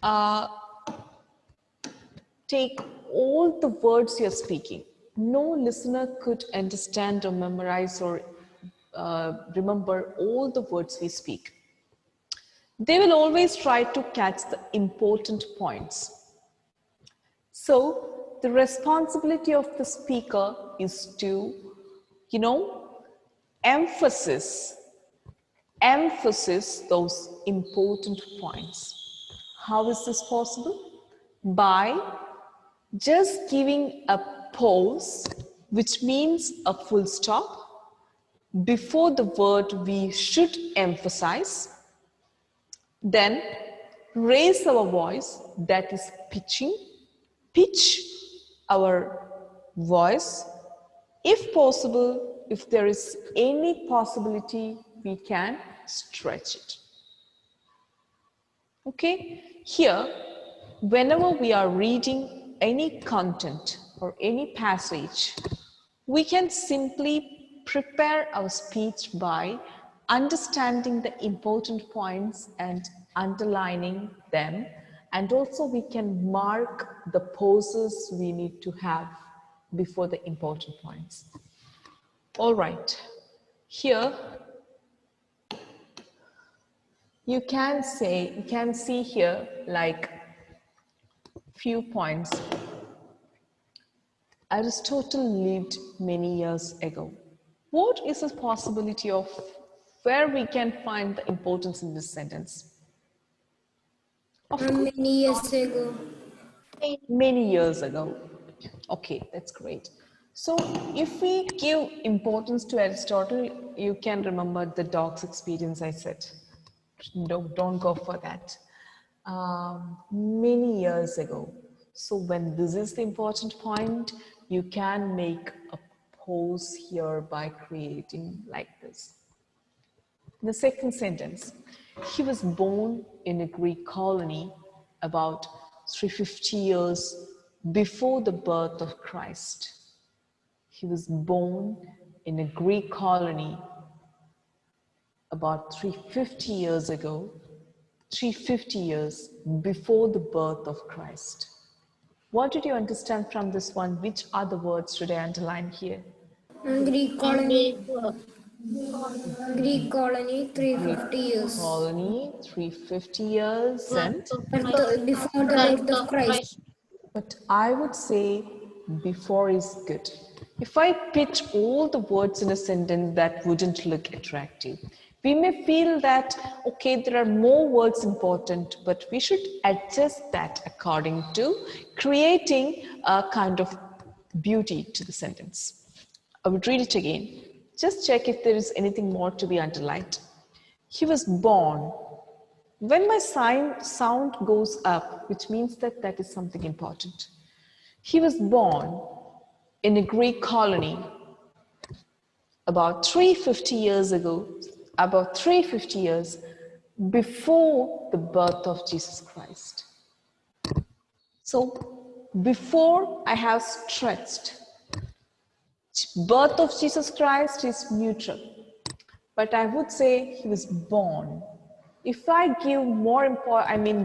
uh, take all the words you're speaking. No listener could understand or memorize or remember all the words we speak. They will always try to catch the important points. So the responsibility of the speaker is to, emphasize those important points. How is this possible? By just giving a pause, which means a full stop, before the word we should emphasize, then raise our voice, that is pitch our voice. If possible, if there is any possibility, we can stretch it. Okay, here, whenever we are reading any content or any passage, we can simply prepare our speech by understanding the important points and underlining them, and also we can mark the pauses we need to have before the important points. All right, here you can see here like few points. Aristotle lived many years ago. What is the possibility of where we can find the importance in this sentence? Many years ago. Many years ago. Okay, that's great. So if we give importance to Aristotle, you can remember the dog's experience I said. Don't go for that. Many years ago. So when this is the important point, you can make a pause here by creating like this. The second sentence, he was born in a Greek colony about 350 years before the birth of Christ. He was born in a Greek colony about 350 years ago, 350 years before the birth of Christ. What did you understand from this one? Which other words should I underline here? Greek colony. Greek colony, 350 years. Colony, 350 years and? Before the birth of Christ. But I would say before is good. If I pitch all the words in a sentence, that wouldn't look attractive. We may feel that, okay, there are more words important, but we should adjust that according to creating a kind of beauty to the sentence. I would read it again. Just check if there is anything more to be underlined. He was born. When my sound goes up, which means that that is something important. He was born in a Greek colony about 350 years ago, about 350 years before the birth of Jesus Christ. So before I have stretched, birth of Jesus Christ is neutral, but I would say he was born. If I give more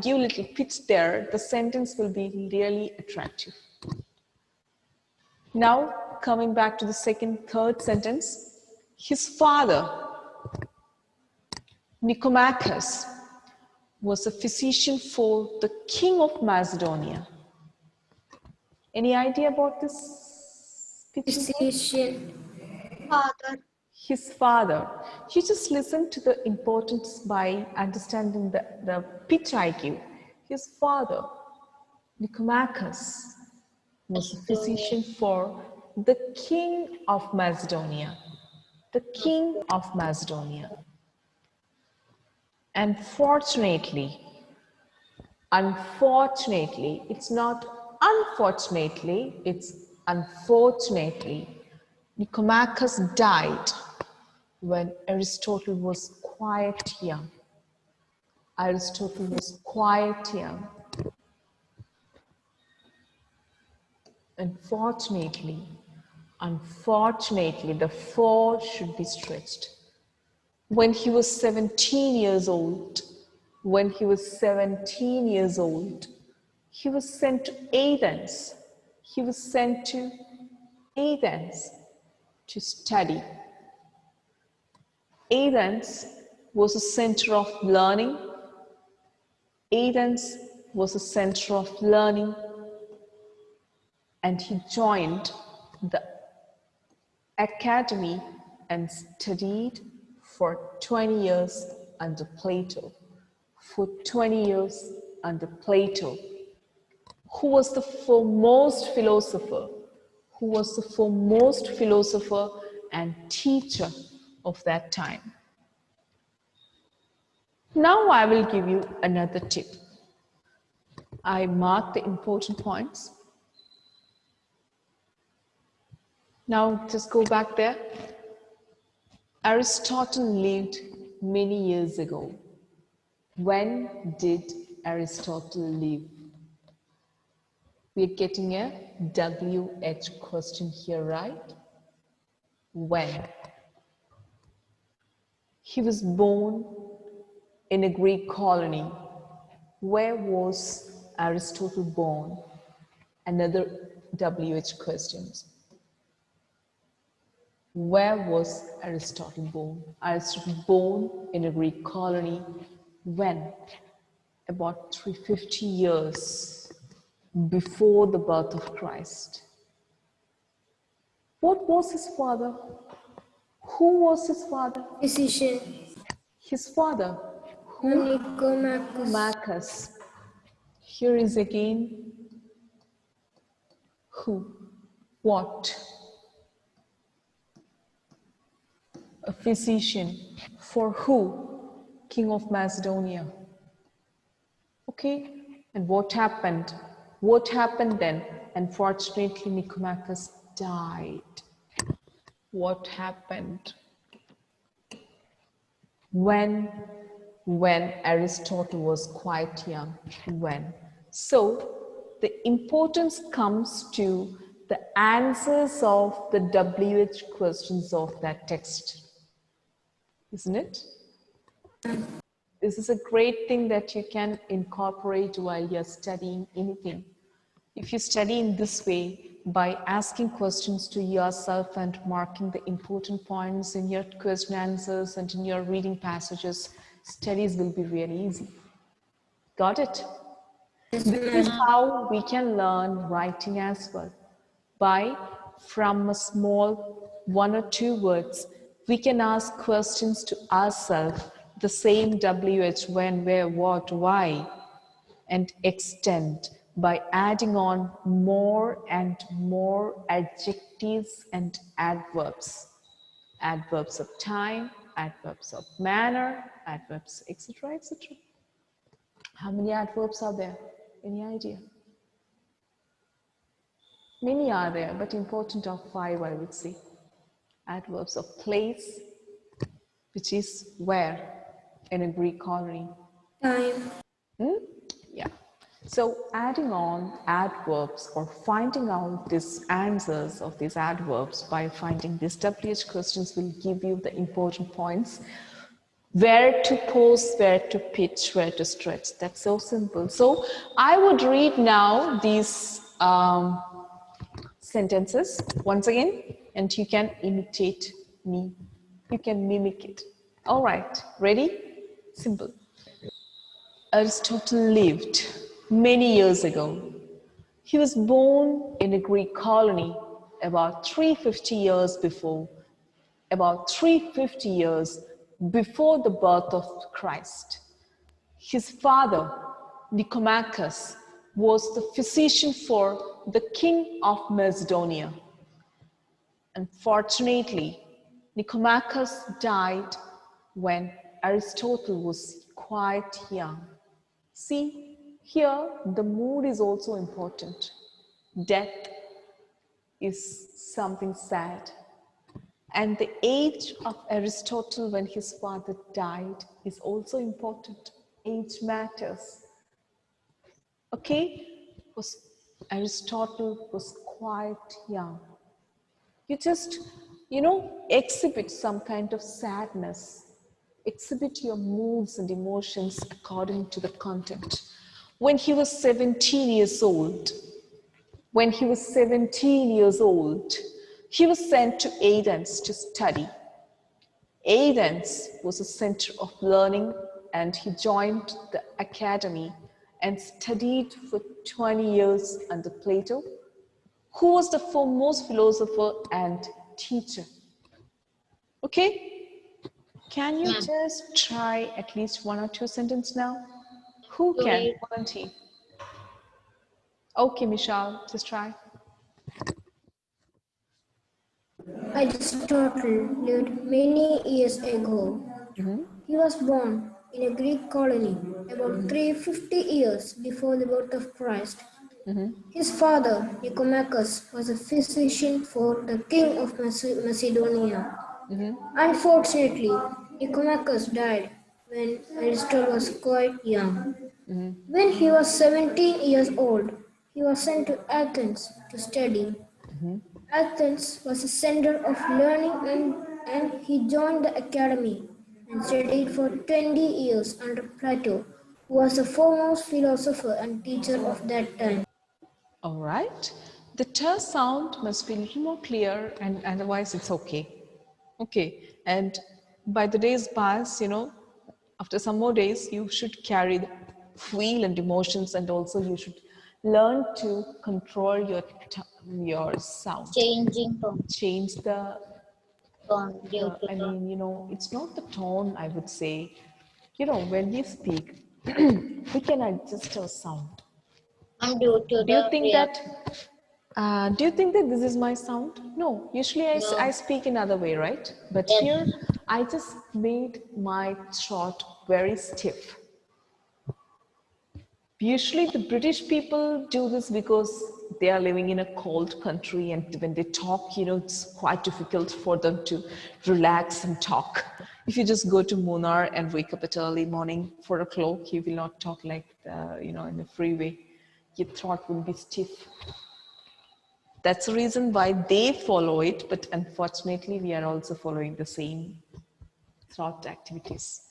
give little pitch there, the sentence will be really attractive. Now, coming back to the third sentence, his father, Nicomachus, was a physician for the king of Macedonia. Any idea about this? Physician. Father. His father. You just listen to the importance by understanding the pitch I give. His father, Nicomachus, was a physician for the king of Macedonia. The king of Macedonia. Unfortunately, it's not unfortunately, it's unfortunately, Nicomachus died when Aristotle was quite young. Aristotle was quite young. Unfortunately, the for should be stretched. When he was 17 years old, when he was 17 years old, he was sent to Athens. He was sent to Athens to study. Athens was a center of learning. Athens was a center of learning, and he joined the academy and studied for 20 years under Plato. For 20 years under Plato, who was the foremost philosopher, and teacher of that time. Now I will give you another tip. I marked the important points. Now just go back there. Aristotle lived many years ago. When did Aristotle live? We're getting a WH question here, right? When? He was born in a Greek colony. Where was Aristotle born? Another WH questions. Where was Aristotle born? Aristotle born in a Greek colony. When? About 350 years before the birth of Christ. What was his father? Who was his father? Physician. His father. Who? Nicomachus. Marcus. Here is again who? What? A physician. For who? King of Macedonia. Okay, and what happened? What happened then? Unfortunately, Nicomachus died. What happened? When Aristotle was quite young. When? So, the importance comes to the answers of the WH questions of that text. Isn't it? This is a great thing that you can incorporate while you're studying anything. If you study in this way, by asking questions to yourself and marking the important points in your question answers and in your reading passages, studies will be really easy. Got it? This is how we can learn writing as well. From a small 1 or 2 words, we can ask questions to ourselves, the same WH, when, where, what, why, and extend by adding on more and more adjectives and adverbs. Adverbs of time, adverbs of manner, adverbs, etc., etc. How many adverbs are there? Any idea? Many are there, but important are 5, I would say. Adverbs of place, which is where in a Greek colony. Time. Yeah. So adding on adverbs or finding out these answers of these adverbs by finding these WH questions will give you the important points. Where to pause, where to pitch, where to stretch. That's so simple. So I would read now these sentences once again, and you can imitate me. You can mimic it. All right, ready? Simple. Aristotle lived many years ago. He was born in a Greek colony about 350 years before the birth of Christ. His father, Nicomachus, was the physician for the king of Macedonia. Unfortunately, Nicomachus died when Aristotle was quite young. See, here the mood is also important. Death is something sad. And the age of Aristotle when his father died is also important. Age matters. Okay? Aristotle was quite young. You just, exhibit some kind of sadness Exhibit your moods and emotions according to the content. When he was 17 years old, when he was 17 years old, he was sent to Athens to study. Athens was a center of learning, and he joined the academy and studied for 20 years under Plato, who was the foremost philosopher and teacher. Okay? Can you Ma'am, just try at least one or two sentences now? Who to can read volunteer? Okay, Michelle, just try. Aristotle lived many years ago. He was born in a Greek colony about 350 years before the birth of Christ. His father, Nicomachus, was a physician for the king of Macedonia. Unfortunately, Nicomachus died when Aristotle was quite young. When he was 17 years old, he was sent to Athens to study. Athens was a center of learning, and he joined the academy and studied for 20 years under Plato, who was the foremost philosopher and teacher of that time. All right. The t sound must be a little more clear, and otherwise it's okay. Okay. And by the days pass, after some more days, you should carry the feel and emotions, and also you should learn to control your sound. changing tone, Change due to tone. it's not the tone, I would say. When we speak, we can adjust our sound. And due to Do you the think reaction. that do you think that this is my sound? No, usually I No, speak another way, right? But here, yes, I just made my throat very stiff. Usually, the British people do this because they are living in a cold country, and when they talk, it's quite difficult for them to relax and talk. If you just go to Munnar and wake up at early morning, 4 o'clock, you will not talk like, in a free way. Your throat will be stiff. That's the reason why they follow it, but unfortunately, we are also following the same throat activities.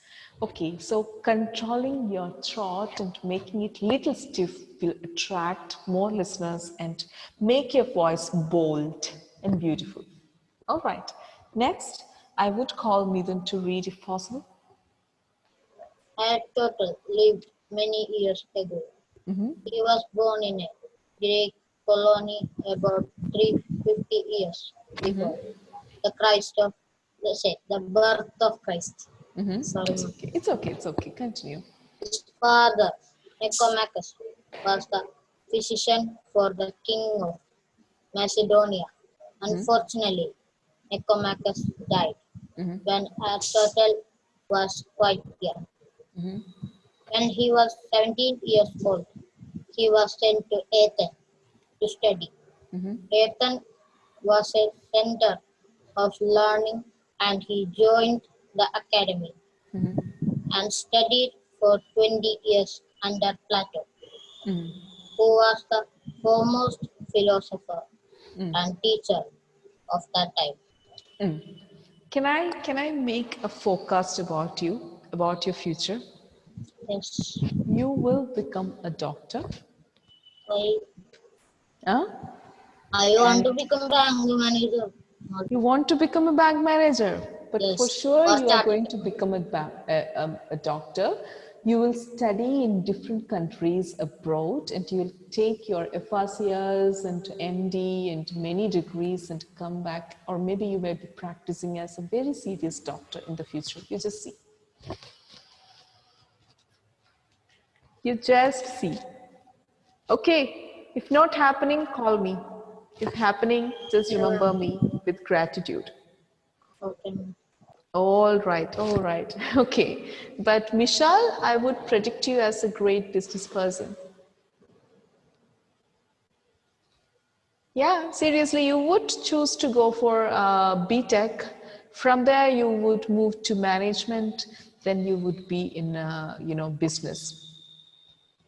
Okay, so controlling your throat and making it little stiff will attract more listeners and make your voice bold and beautiful. All right, next, I would call Midun to read if possible. Aristotle lived many years ago. He was born in a Greek colony about 350 years before the Christ of, let's say, the birth of Christ. Sorry, It's ma'am. okay, it's okay, it's okay, continue. His father, Nicomachus, was the physician for the king of Macedonia. Unfortunately, Nicomachus died when Aristotle was quite young. When he was 17 years old, he was sent to Athens to study. Athens was a center of learning, and he joined the academy and studied for 20 years under Plato, who was the foremost philosopher and teacher of that time. Can I make a forecast about you, about your future? Yes, You will become a doctor, I, huh? I want And to become bank manager. Not, you want to become a bank manager, but for yes, sure or you are chartered. going to become a doctor. You will study in different countries abroad, and you will take your FRCS and MD and many degrees and come back, or maybe you may be practicing as a very serious doctor in the future. You just see. You just see. Okay, if not happening, call me. If happening, just remember Yeah, me with gratitude. okay. All right, all right. Okay. But Michelle, I would predict you as a great business person. Yeah, seriously, you would choose to go for BTech. From there, you would move to management. Then you would be in, business.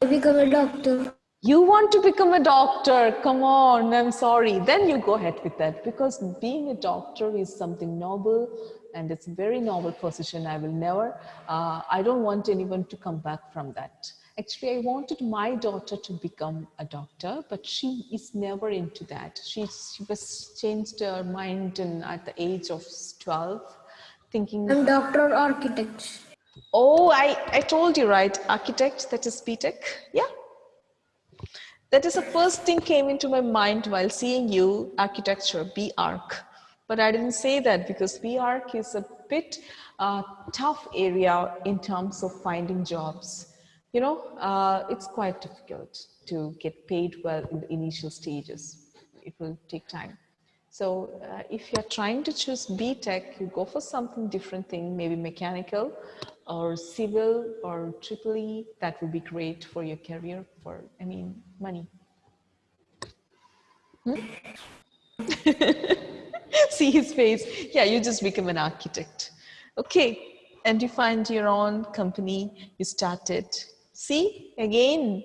I become a doctor. You want to become a doctor? Come on, I'm sorry. Then you go ahead with that because being a doctor is something noble and it's a very noble position. I will never, I don't want anyone to come back from that. Actually, I wanted my daughter to become a doctor, but she is never into that. She was changed her mind at the age of 12, thinking, I'm Doctor Architect. oh, I told you, right? Architect, that is BTech. Yeah. That is the first thing came into my mind while seeing you, architecture, B-Arch. But I didn't say that because B-Arch is a bit tough area in terms of finding jobs. You know, it's quite difficult to get paid well in the initial stages. It will take time. So if you're trying to choose B-Tech, you go for something different thing, maybe mechanical or civil or triple E. That would be great for your career, for, I mean, money. See his face. Yeah, you just become an architect. Okay, and you find your own company, you start it. See, again,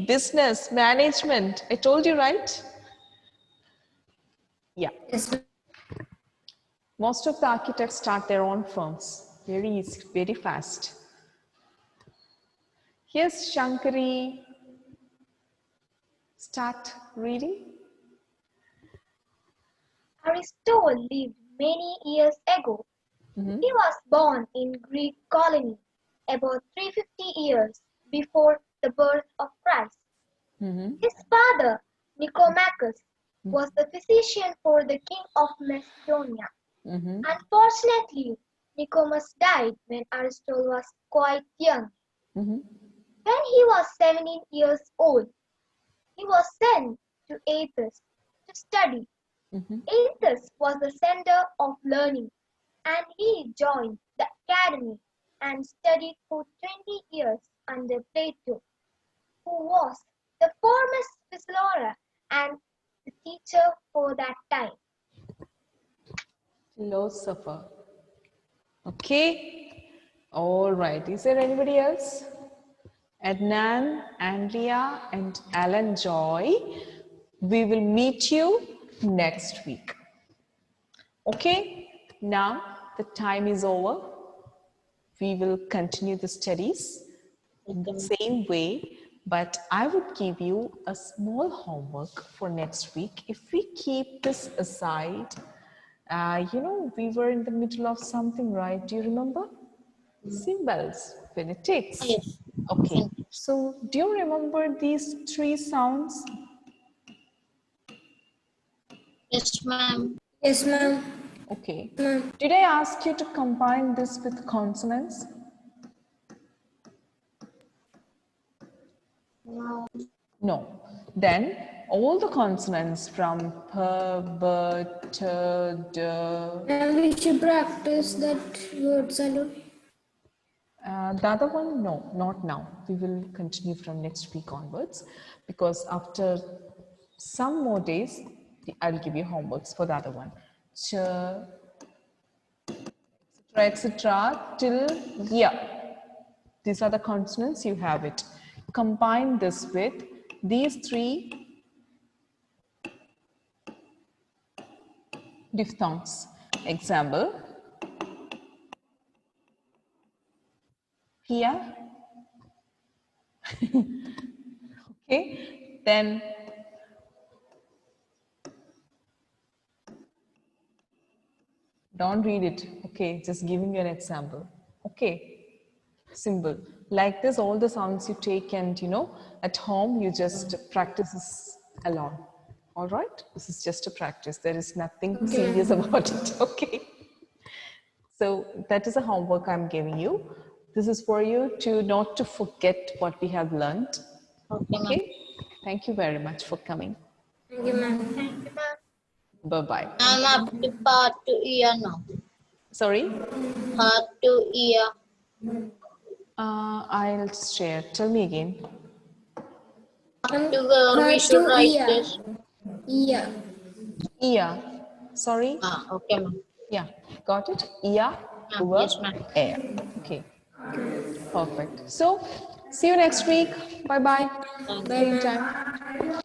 business, management. I told you, right? Yeah. Yes, ma'am. Most of the architects start their own firms. Very easy, very fast. Here's Shankari. Start reading. Aristotle lived many years ago. He was born in Greek colony about 350 years before the birth of Christ. His father, Nicomachus, was the physician for the king of Macedonia. Unfortunately, Nicomas died when Aristotle was quite young. When he was 17 years old, he was sent to Athens to study. Athens was the center of learning, and he joined the academy and studied for 20 years under Plato, who was the foremost philosopher and the teacher for that time. Philosopher. Okay. All right. Is there anybody else? Adnan, Andrea, and Alan Joy. We will meet you next week. Okay. Now the time is over. We will continue the studies in the same way, but I would give you a small homework for next week. If we keep this aside, you know, we were in the middle of something, right? Do you remember? Symbols, phonetics. Yes. Okay, so do you remember these three sounds? Yes, ma'am. Yes, ma'am. Okay. Ma'am. Did I ask you to combine this with consonants? No. No. Then all the consonants from p, b, t, d. And we should practice that word salute. The other one, no, not now. We will continue from next week onwards because after some more days, I'll give you homeworks for the other one. Ch, etc. till yeah. These are the consonants, you have it. Combine this with these three diphthongs. Example, here. Okay, then don't read it. Okay, just giving you an example. Okay, symbol. Like this, all the sounds you take and, you know, at home you just practice this alone. All right, this is just a practice. There is nothing serious about it. Okay. So that is a homework I'm giving you. This is for you to not to forget what we have learned. Okay, ma'am. Okay. Thank you very much for coming. Thank you, ma'am. Thank you, ma'am. Bye-bye. I'm up to part to ear now. Sorry, Part to ear. I'll share. Tell me again. To where we Hard should to write ear. this. Yeah. Ia. Sorry. Okay, ma'am. Yeah. Got it? Ia, Yes, ma'am. air. Okay. Perfect. So, see you next week. Bye-bye. Thank you. Bye, Same ma'am. time.